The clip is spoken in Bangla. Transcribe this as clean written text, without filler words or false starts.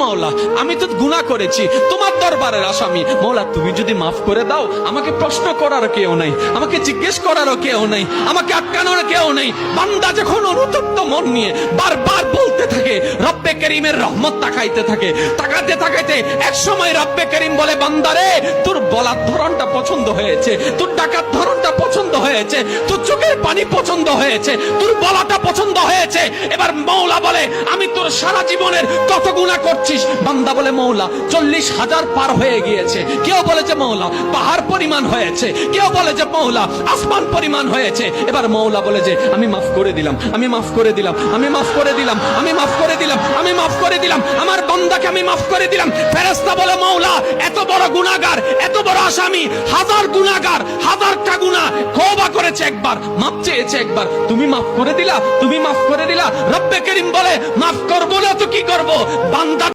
মওলা আমি তো গুনাহ করেছি, তোমার দরবারের আসামি। মওলা তুমি যদি মাফ করে দাও, আমাকে প্রশ্ন করার কেউ নাই, আমাকে জিজ্ঞেস করারও কেউ নাই, আমাকে আটকানোর কেউ নেই। বান্দা যখন অনুতপ্ত মন নিয়ে বারবার বলতে থাকে, রব্বে করিমের রহমত তাকাইতে থাকে, তাকাতে তাকাইতে এক সময় রব্বে করিম বলে, বান্দারে তোর বলার ধরনটা পছন্দ হয়েছে, তোর ডাকার ধরনটা পছন্দ হয়েছে, তোর চোখের পানি পছন্দ হয়েছে, তোর বলাটা পছন্দ হয়েছে। এবার মওলা বলে, আমি তোর সারা জীবনের কত গুনাহ করছিস? বান্দা বলে, মওলা 40,000 পার হয়ে গিয়েছে। কেউ বলে যে মওলা পাহাড় পরিমাণ হয়েছে, কেউ বলে যে মওলা আসমান পরিমাণ হয়েছে। এবার মওলা বলে যে আমি মাফ করে দিলাম, আমি মাফ করে দিলাম, আমি মাফ করে দিলাম, আমি মাফ করে দিলাম, আমি মাফ করে দিলাম, আমার বান্দাকে আমি মাফ করে দিলাম। ফেরেশতা বলে, মওলা এত বড় গুনাহগার, এত বড় আসামি, হাজার গুনাহগার, হাজারটা গুনাহ তওবা করেছে একবার, মাফ চেয়েছে একবার, তুমি মাফ করে দিলা, তুমি মাফ করে দিলা। রব্বে করিম বলে, মাফ করবো না তো কি করব? বান্দা